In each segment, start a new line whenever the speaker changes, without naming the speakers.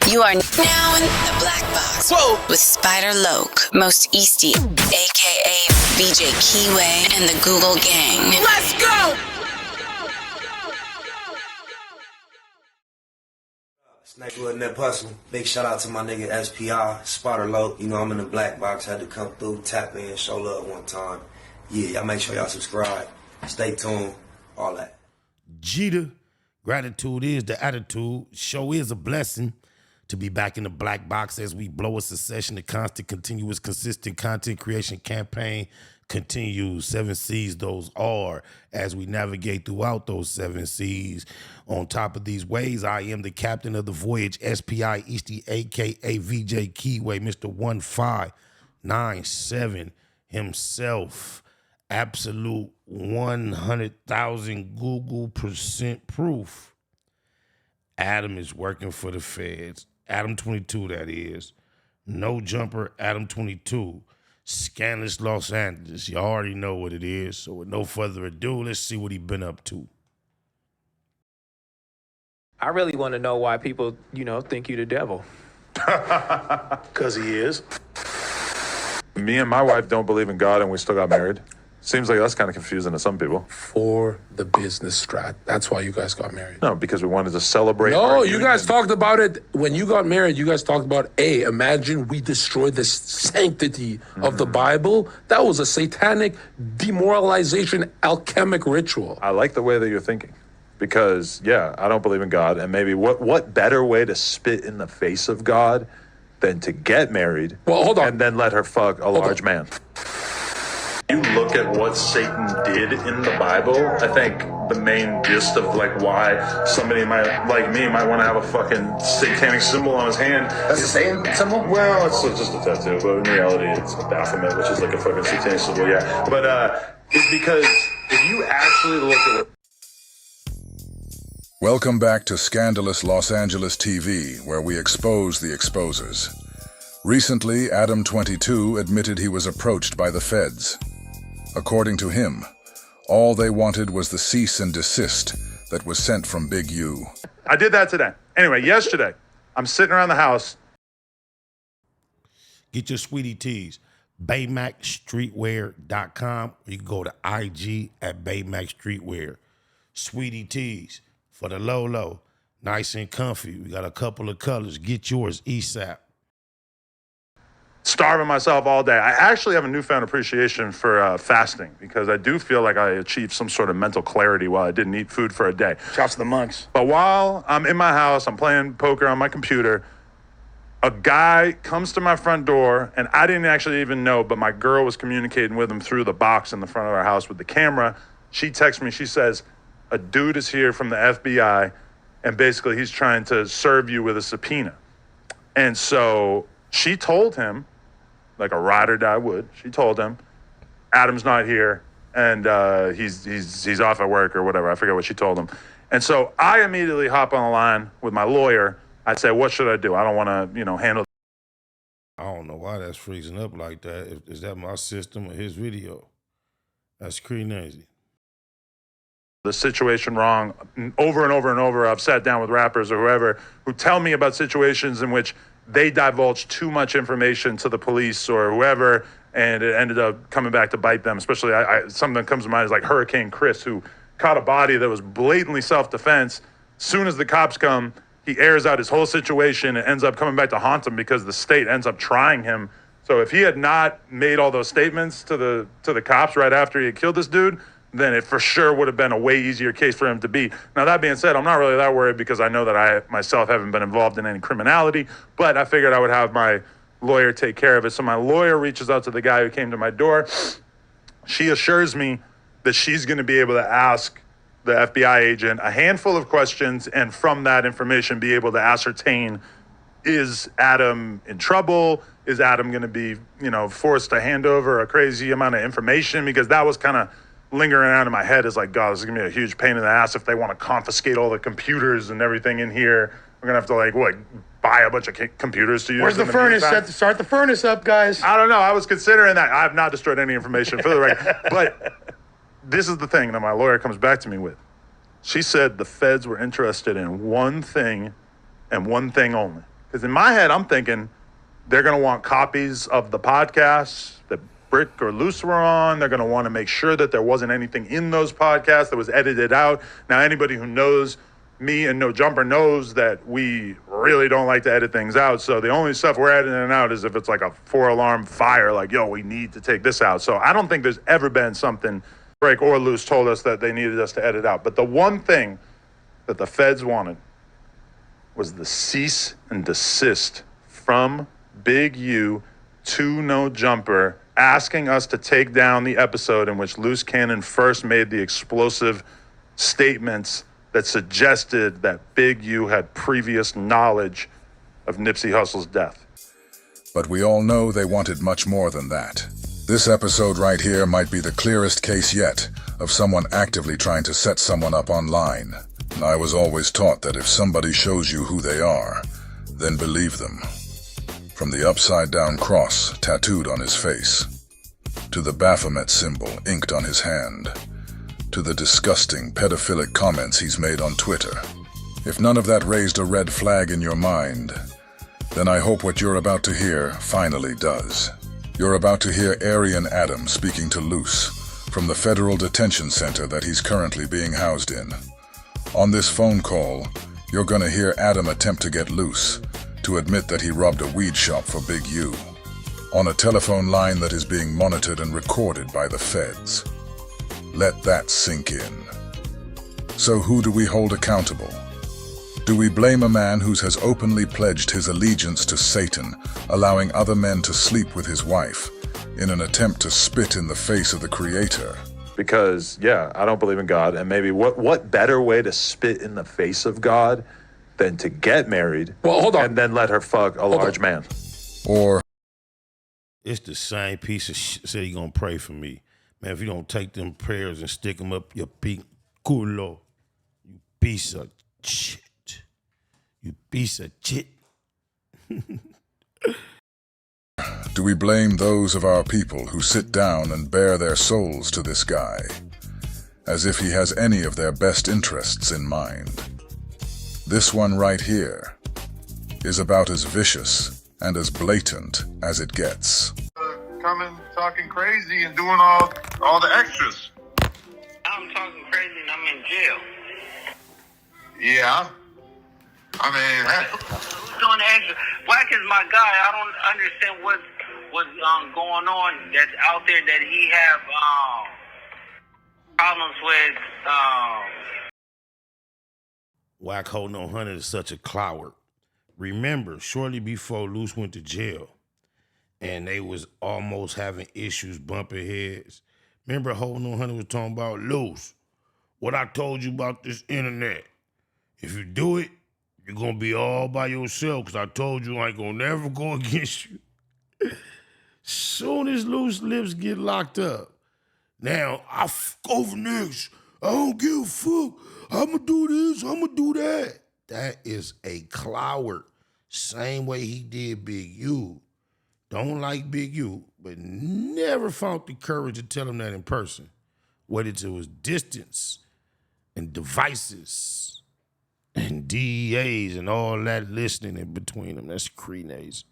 You are now in the black box. Whoa. With Spider Loke, Most Easty, aka BJ Keyway, and the Google Gang. Let's go!
Snakewood and that hustle. Big shout out to my nigga SPI, Spider Loke. You know I'm in the black box, had to come through, tap in, show love one time. Yeah, y'all make sure y'all subscribe. Stay tuned, all that.
Jeter, gratitude is the attitude. Show is a blessing. To be back in the black box as we blow a succession, the constant, continuous, consistent content creation campaign continues. 7 C's those are as we navigate throughout those 7 C's. On top of these ways, I am the captain of the voyage, SPI Easty, a.k.a. VJ Keyway, Mr. 1597 himself. Absolute 100,000 Google % proof. Adam is working for the feds. Adam22, that is. No jumper, Adam22. Scandalous Los Angeles. You already know what it is. So with no further ado, let's see what he been up to.
I really want to know why people, think you the devil.
Because he is.
Me and my wife don't believe in God and we still got married. Seems like that's kind of confusing to some people.
For the business strat. That's why you guys got married.
No, because we wanted to celebrate.
No, you guys talked about it. When you got married, you guys talked about, imagine we destroyed the sanctity of the Bible. That was a satanic demoralization, alchemic ritual.
I like the way that you're thinking. Because, yeah, I don't believe in God. And maybe what better way to spit in the face of God than to get married and then let her fuck a large man.
You look at what Satan did in the Bible, I think the main gist of why somebody might want to have a fucking satanic symbol on his hand.
That's the same symbol?
Well, it's just a tattoo, but in reality it's a Baphomet, which is like a fucking satanic symbol, yeah. But it's because if you actually look at what...
Welcome back to Scandalous Los Angeles TV, where we expose the exposers. Recently, Adam22 admitted he was approached by the feds. According to him, all they wanted was the cease and desist that was sent from Big U.
I did that today. Anyway, yesterday, I'm sitting around the house.
Get your sweetie tees. BayMacStreetwear.com. You can go to IG at BayMacStreetwear. Sweetie tees for the low. Nice and comfy. We got a couple of colors. Get yours ASAP.
Starving myself all day. I actually have a newfound appreciation for fasting because I do feel like I achieved some sort of mental clarity while I didn't eat food for a day.
Shouts to the monks.
But while I'm in my house, I'm playing poker on my computer, a guy comes to my front door, and I didn't actually even know, but my girl was communicating with him through the box in the front of our house with the camera. She texts me, she says, a dude is here from the FBI, and basically he's trying to serve you with a subpoena. And so she told him, like a ride or die would, she told him, Adam's not here, and he's off at work or whatever. I forget what she told him. And so I immediately hop on the line with my lawyer. I'd say, what should I do? I don't want to, handle.
I don't know why that's freezing up like that. Is that my system or his video? That's crazy.
The situation wrong over and over and over. I've sat down with rappers or whoever who tell me about situations in which they divulged too much information to the police or whoever, and it ended up coming back to bite them. Especially, something that comes to mind is like Hurricane Chris, who caught a body that was blatantly self-defense. Soon as the cops come, he airs out his whole situation and ends up coming back to haunt him because the state ends up trying him. So if he had not made all those statements to the cops right after he had killed this dude, then it for sure would have been a way easier case for him to beat. Now, that being said, I'm not really that worried because I know that I myself haven't been involved in any criminality, but I figured I would have my lawyer take care of it. So my lawyer reaches out to the guy who came to my door. She assures me that she's going to be able to ask the FBI agent a handful of questions, and from that information be able to ascertain, is Adam in trouble? Is Adam going to be, forced to hand over a crazy amount of information? Because that was kind of lingering around in my head, is like, God, this is gonna be a huge pain in the ass if they want to confiscate all the computers and everything in here. We're gonna have to buy a bunch of computers to use.
Where's the furnace? Start the furnace up, guys.
I don't know. I was considering that. I have not destroyed any information for the record. But this is the thing that my lawyer comes back to me with. She said the feds were interested in one thing and one thing only. Because in my head, I'm thinking they're going to want copies of the podcasts that Brick or Luce were on. They're going to want to make sure that there wasn't anything in those podcasts that was edited out. Now, anybody who knows me and No Jumper knows that we really don't like to edit things out. So the only stuff we're editing out is if it's like a 4-alarm fire, like, yo, we need to take this out. So I don't think there's ever been something Break or Luce told us that they needed us to edit out. But the one thing that the feds wanted was the cease and desist from Big U to No Jumper, asking us to take down the episode in which Luce Cannon first made the explosive statements that suggested that Big U had previous knowledge of Nipsey Hussle's death.
But we all know they wanted much more than that. This episode right here might be the clearest case yet of someone actively trying to set someone up online. I was always taught that if somebody shows you who they are, then believe them. From the upside-down cross tattooed on his face, to the Baphomet symbol inked on his hand, to the disgusting pedophilic comments he's made on Twitter. If none of that raised a red flag in your mind, then I hope what you're about to hear finally does. You're about to hear Aryan Adam speaking to Luce from the federal detention center that he's currently being housed in. On this phone call, you're gonna hear Adam attempt to get Luce to admit that he robbed a weed shop for Big U, on a telephone line that is being monitored and recorded by the feds. Let that sink in. So who do we hold accountable? Do we blame a man who has openly pledged his allegiance to Satan, allowing other men to sleep with his wife, in an attempt to spit in the face of the Creator?
Because, yeah, I don't believe in God. And maybe what better way to spit in the face of God than to get married and then let her fuck a large man?
Or
it's the same piece of shit said he gonna pray for me. Man, if you don't take them prayers and stick them up your pink culo, you piece of shit. You piece of shit.
do we blame those of our people who sit down and bare their souls to this guy, as if he has any of their best interests in mind? This one right here is about as vicious and as blatant as it gets.
Coming, talking crazy and doing all the extras.
I'm talking crazy and I'm in jail.
Yeah. I mean,
who's doing the extra? Wack is my guy. I don't understand what's going on that's out there that he have problems with.
Wack holding on 100 is such a coward. Remember, shortly before Luce went to jail, and they was almost having issues, bumping heads. Remember, holding on 100 was talking about, Luce, what I told you about this internet. If you do it, you're going to be all by yourself, because I told you I ain't going to never go against you. Soon as Luce lips get locked up, now, I fuck over niggas. I don't give a fuck. I'ma do this, I'ma do that. That is a coward. Same way he did Big U. Don't like Big U, but never found the courage to tell him that in person. Whether it was distance and devices and DEAs and all that listening in between them. That's crenaze.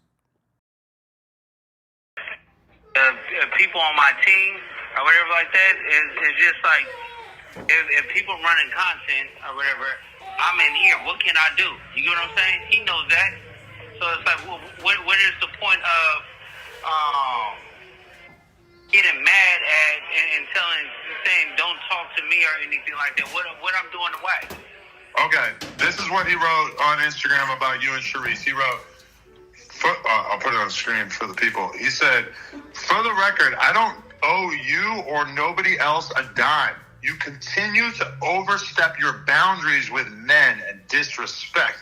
People on my team or whatever like that is just like, if people running content or whatever, I'm in here. What can I do? You get what I'm saying? He knows that. So it's like, what is the point of getting mad at and saying don't talk to me or anything like that? What I'm doing to Wack?
okay, this is what he wrote on Instagram about you and Sharice. He wrote, I'll put it on the screen for the people. He said, for the record, I don't owe you or nobody else a dime. You continue to overstep your boundaries with men and disrespect.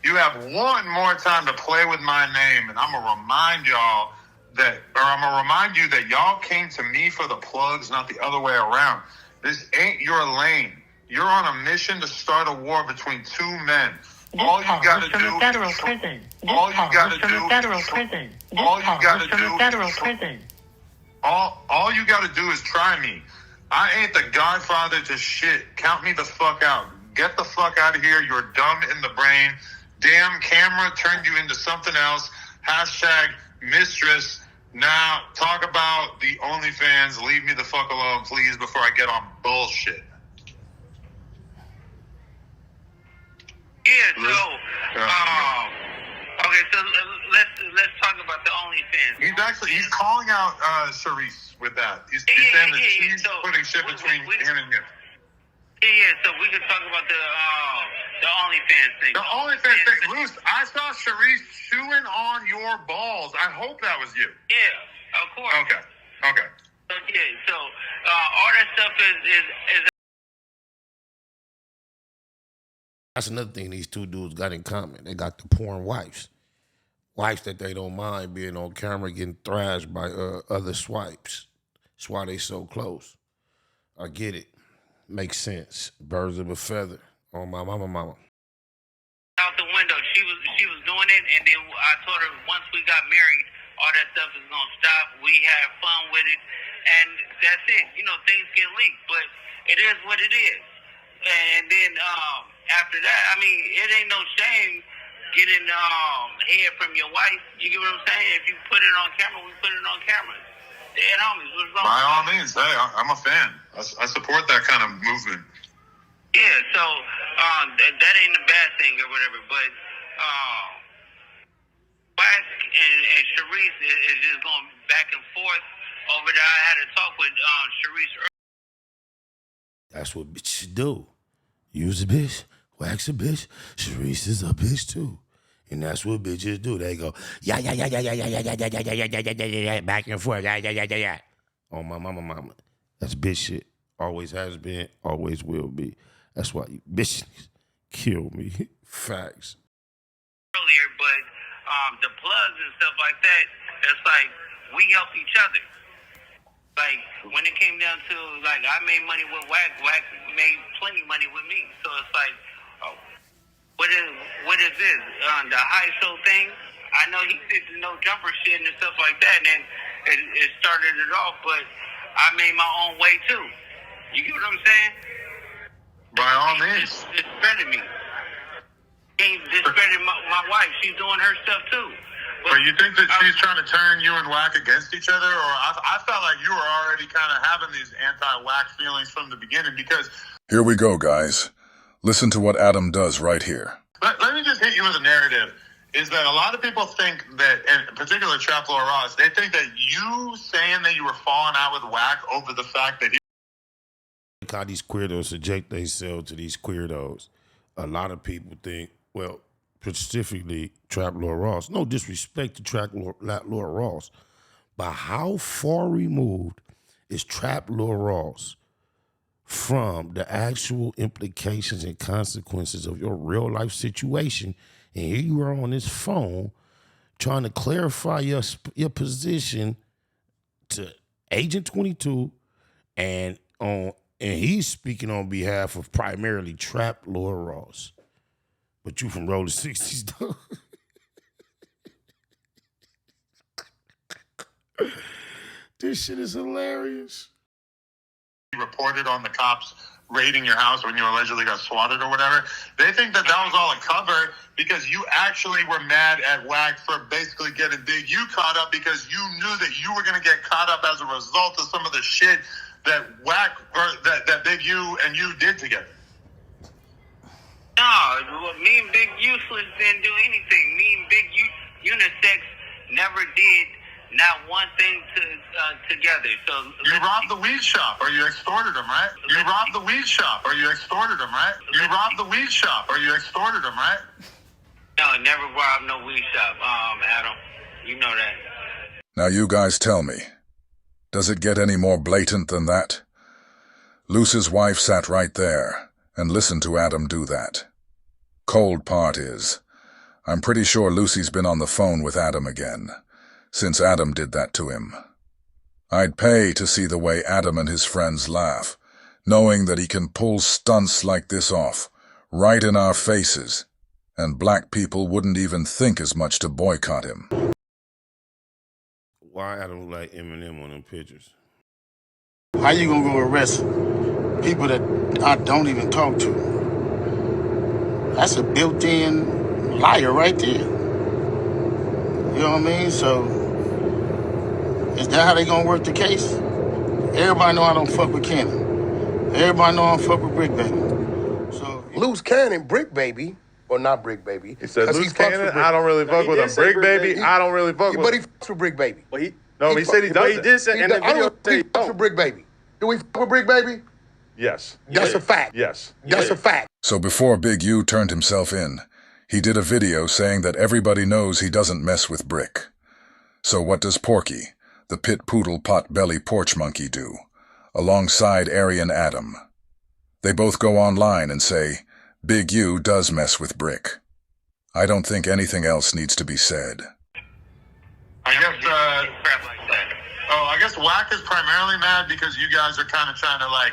You have one more time to play with my name, and I'm going to remind y'all that, or I'm going to remind you that y'all came to me for the plugs, not the other way around. This ain't your lane. You're on a mission to start a war between two men. All you got to do is federal prison. All you got to do federal prison. All you got to do federal prison. All you got to do is try me. I ain't the godfather to shit. Count me the fuck out. Get the fuck out of here. You're dumb in the brain. damn camera turned you into something else. Hashtag mistress. Now talk about the OnlyFans. Leave me the fuck alone, please, before I get on bullshit.
Yeah, so, okay, so let's talk about the OnlyFans.
He's calling out Sharice with that. He's saying that she's putting shit between him and him.
Yeah, so we can talk about the OnlyFans thing.
The OnlyFans thing. Luce, I saw Sharice chewing on your balls. I hope that was you.
Yeah, of course.
Okay.
So, yeah, so all that stuff is
That's another thing these two dudes got in common. They got the porn wives. Wives that they don't mind being on camera getting thrashed by other swipes. That's why they so close. I get it. Makes sense. Birds of a feather on my mama.
Out the window. She was doing it, and then I told her once we got married, all that stuff is gonna stop. We had fun with it, and that's it. You know, things get leaked, but it is what it is. And then after that, I mean, it ain't no shame getting head from your wife. You get what I'm saying? If you put it on camera, we put it on camera. Dead homies. What's wrong?
By all means, hey, I'm a fan. I support that kind of movement.
Yeah, so that ain't a bad thing or whatever, but Wack and Sharice is just going back and forth over there. I had a talk with Sharice earlier.
That's what bitches do. Use a bitch, wax a bitch. Sharice is a bitch too. And that's what bitches do. They go, yeah, back and forth, yeah. On my mama. That's bitch shit. Always has been, always will be. That's why you bitches kill me. Facts.
Earlier, but the plugs and stuff like that, it's like we help each other. Like when it came down to like I made money with Wack made plenty money with me. So it's like, what is this? The high show thing? I know he did the no jumper shit and stuff like that, and then it started it off. But I made my own way too. You get what I'm saying?
By all means.
Discredit me. He discredited my wife. She's doing her stuff too.
But you think that she's trying to turn you and Wack against each other? Or I felt like you were already kind of having these anti-Wack feelings from the beginning because...
Here we go, guys. Listen to what Adam does right here.
Let me just hit you with a narrative. Is that a lot of people think that, in particular Trap Lord Ross, they think that you saying that you were falling out with Wack over the fact that he...
How these queerdos subject themselves to these queerdos. A lot of people think, well, specifically Trap Lord Ross. No disrespect to Trap Lord Ross, but how far removed is Trap Lord Ross from the actual implications and consequences of your real life situation? And here you are on this phone trying to clarify your position to Agent 22, and he's speaking on behalf of primarily Trap Lord Ross. But you from Roller 60s, though. This shit is hilarious.
You reported on the cops raiding your house when you allegedly got swatted or whatever. They think that was all a cover because you actually were mad at Wack for basically getting Big U caught up because you knew that you were going to get caught up as a result of some of the shit that Wack or that Big U and you did together.
No, me and Big Useless didn't do anything. Me and Big Unisex never did not one thing together. So
you robbed the weed shop, or you extorted him, right? You robbed the weed shop, or you extorted him, right? You robbed the weed shop, or you extorted him, right?
No, never robbed no weed shop, Adam. You know that.
Now you guys tell me, does it get any more blatant than that? Luce's wife sat right there and listened to Adam do that. Cold part is, I'm pretty sure Lucy's been on the phone with Adam again, since Adam did that to him. I'd pay to see the way Adam and his friends laugh, knowing that he can pull stunts like this off, right in our faces, and black people wouldn't even think as much to boycott him.
Why Adam look like Eminem on them pictures?
How you gonna go arrest people that I don't even talk to? That's a built-in liar right there. You know what I mean? So, is that how they gonna work the case? Everybody know I don't fuck with Cannon. Everybody know I don't fuck with Brick Baby. So,
Loose Cannon, Brick Baby, or not Brick Baby.
He said Loose Cannon, I don't really fuck with him. Brick Baby, I don't really fuck with him.
But he fucks with Brick Baby.
Well, he said he does.
He did say in the video. He fucks with Brick Baby. Do we fuck with Brick Baby?
Yes.
That's a fact.
Yes.
That's a fact.
So before Big U turned himself in, he did a video saying that everybody knows he doesn't mess with Brick. So what does Porky, the pit poodle pot-belly porch monkey, do, alongside Aryan Adam? They both go online and say, Big U does mess with Brick. I don't think anything else needs to be said.
I guess Whack is primarily mad because you guys are kind of trying to like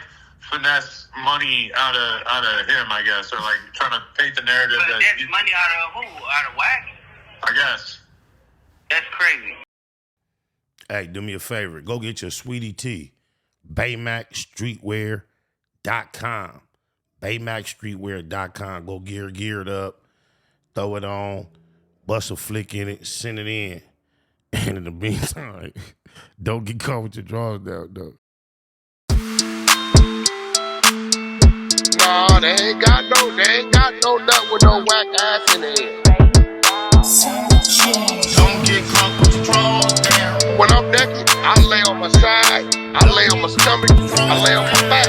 finesse money out of him, I guess, or like trying to paint the narrative
but
that
that's money out of who? Out of Whack?
I guess.
That's crazy.
Hey, do me a favor. Go get your sweetie tea. BayMacStreetwear.com. BayMacStreetwear.com. Go gear it up. Throw it on. Bust a flick in it. Send it in. And in the meantime, don't get caught with your drawers down, though.
No, they ain't got no nut with no whack ass in it.
don't get caught with your drawers down.
When I'm naked, I lay on my side, I lay on my stomach, I lay on my back.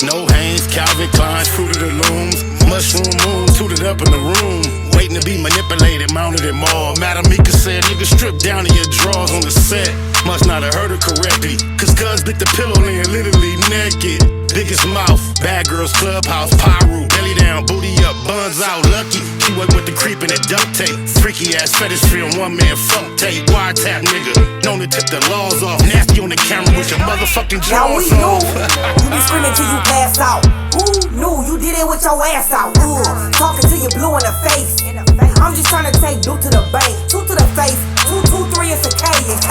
No Hanes, Calvin Klein, Fruit of the Looms, Mushroom Moon, suited up in the room, waiting to be manipulated, mounted at mall. Madam Mika said, nigga, strip down to your drawers on the set. Must not have heard her correctly, cause cuz bit the pillow laying literally naked. Biggest mouth, bad girls clubhouse, pyro, belly down, booty up, buns out, lucky. She wasn't with the creep in that duct tape. Freaky ass fetish film, one man fuck tape. Wiretap nigga, known to tip the laws off. Nasty on the camera with your motherfucking jaws off.
You be screaming till you pass out. Who knew you did it with your ass out? Talking till you blue in the face. I'm just trying to take Duke to the bank, 2 to the face, 2, 2, 3 is a K, and K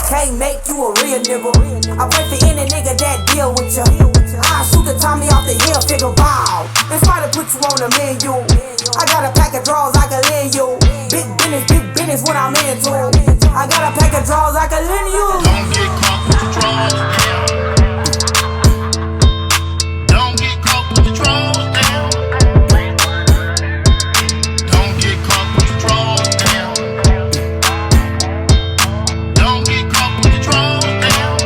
can't make you a real nigga. I pray for any nigga that deal with you. I shoot the Tommy off the hill, figure wow. It's try to put you on the menu. I got a pack of drawers I can lend you. Big business what I'm into. I got a pack of drawers I can lend you.
Don't get caught with your drawers down. Don't get caught with your drawers down. Don't get caught with your drawers down. Don't get caught with your drawers down.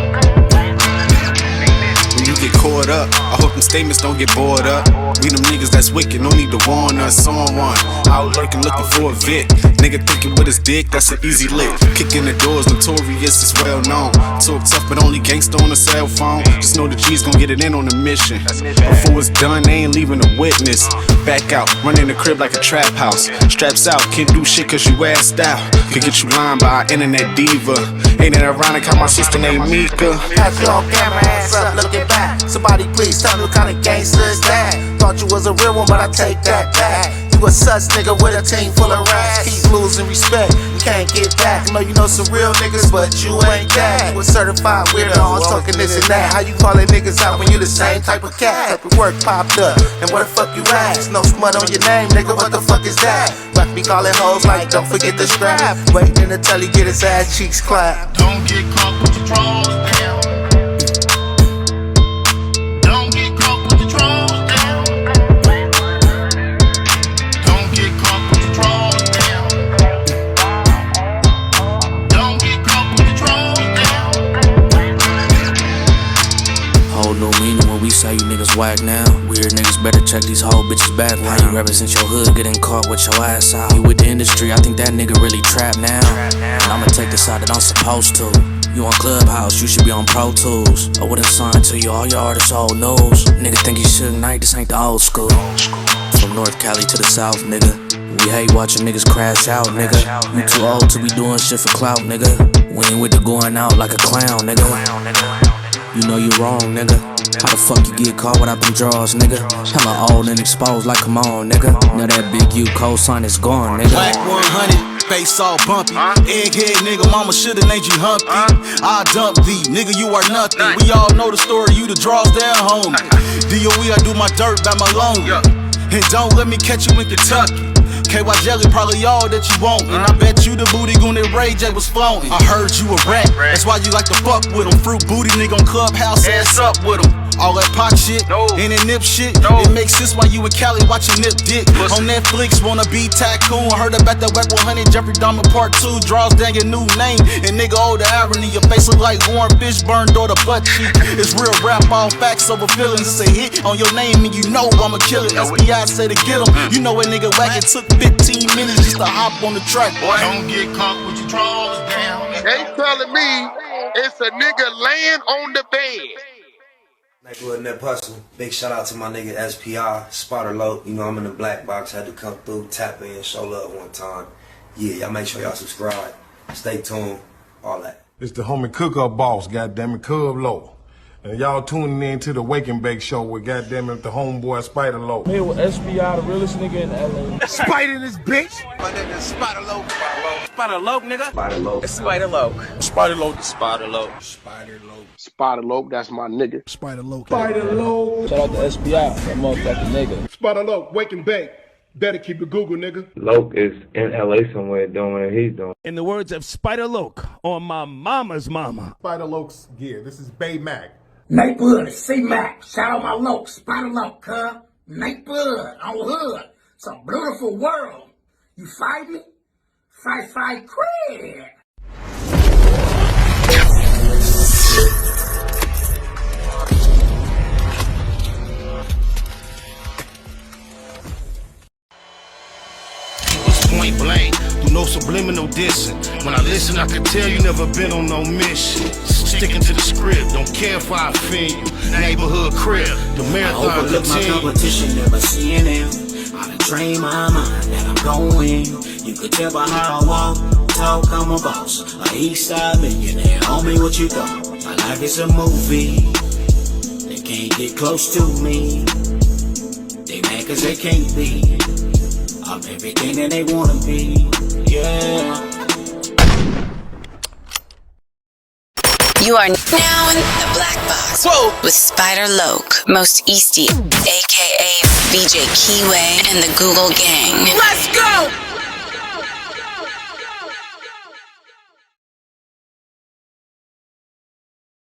When you get caught up, I hope them statements don't get bored up. We them niggas that's wicked, no need to warn us on one. Out lurking, looking for a Vic. Nigga thinking with his dick, that's an easy lick. Kicking the doors, notorious, it's well known. Talk tough, but only gangsta on a cell phone. Just know the G's gon' get it in on the mission. Before it's done, they ain't leaving a witness. Back out, running the crib like a trap house. Straps out, can't do shit cause you assed out. Could get you lined by an internet diva. Ain't it ironic how my sister named Mika?
Had you on camera, ass up, looking back. Somebody please tell me what kind of gangster is that? Thought you was a real one, but I take that back. You a sus nigga with a team full of rats. Keep losing respect, you can't get back. I know you know some real niggas, but you ain't that. You a certified weirdo, always talking this and that. How you calling niggas out when you the same type of cat? Type of work popped up, and where the fuck you at? No smut on your name, nigga, what the fuck is that? Rock me calling hoes like, don't forget the strap. Waiting until he get his ass cheeks clapped.
Don't get caught with your drawers down. Don't get caught with your drawers down. Don't get caught with your drawers down. Don't get caught with your drawers down.
Whole new meaning when we say you niggas whack now. Weird niggas better check these whole bitches back. How you represent your hood, getting caught with your ass out. You with the industry, I think that nigga really trapped now. And I'ma take the side that I'm supposed to. You on Clubhouse, you should be on Pro Tools. I wouldn't sign to you, all your artists old news. Nigga think you should night, this ain't the old school. From North Cali to the South, nigga. We hate watching niggas crash out, nigga. You too old to be doing shit for clout, nigga. We ain't with the going out like a clown, nigga. You know you wrong, nigga. How the fuck you get caught without them drawers, nigga? Hella old and exposed, like come on, nigga. Now that Big U cosign is gone, nigga.
Whack 100, face all bumpy. Egghead nigga, mama shoulda named you Humpty. I dump thee, nigga, you are nothing. We all know the story, you the draws down, homie. DOE, I do my dirt by my lonely. And don't let me catch you in Kentucky. KY Jelly probably all that you want. And I bet you the booty goon that Ray J was flaunting. I heard you a rat, that's why you like to fuck with him. Fruit booty nigga on Clubhouse, ass up with him. All that pop shit, and that nip shit. It makes sense why you in Cali watching Nip Dick. On Netflix, wanna be tycoon. Heard about that Whack 100, Jeffrey Dahmer Part 2. Draws down your new name, and nigga, oh the irony. Your face look like Warren Fishburne or the butt cheek. It's real rap, all facts over feelings. It's a hit on your name, and you know I'ma kill it. SBI say to get him. You know a nigga wagon took 15 minutes just to hop on the track.
Boy, don't get caught with your drawers down. They telling me it's a nigga laying on the bed.
Nigga Nip Hustle. Big shout out to my nigga SPI, Spotter Low. You know I'm in the black box, had to come through, tap in, show love one time. Yeah, y'all make sure y'all subscribe. Stay tuned, all that.
It's the homie cook-up boss, goddammit, Cub Low. And y'all tuning in to the Wake and Bake show with goddammit the homeboy Spider Low.
Me with SPI, the realest nigga in LA.
Spider this bitch!
My nigga Spider Low. Spider Low, nigga.
Spider Low.
Spider Low.
Spider Low.
Spider Low.
Spider Low.
Spider Low, that's my nigga.
Spider Low.
Spider Low. Shout out to SPI, that motherfucking nigga.
Spider Low, Wake and Bake. Better keep it Google, nigga.
Loke is in LA somewhere doing what he's doing.
In the words of Spider Loke on my mama's mama.
Spider Loke's gear. This is Bay Mac.
Nate Blood, C-Mac. Shout out my Loke, Spider Loke, huh? Nate Blood, on hood. It's a beautiful world. You fight me? Fight, cred.
Point blank, through no subliminal dissing. When I listen, I can tell you never been on no mission. Sticking to the script, don't care if I offend you. Neighborhood crib, the marathon
I overlook my competition, never seeing them. I done trained my mind that I'm going. You could tell by how I walk, talk, I'm a boss. A east side millionaire, homie, what you thought? My life is a movie. They can't get close to me. They mad cause they can't be. I'm everything that they wanna be, yeah.
You are now in the black box. Whoa! With Spider Loke, Most Easty, aka BJ Keyway, and the Google Gang.
Let's go!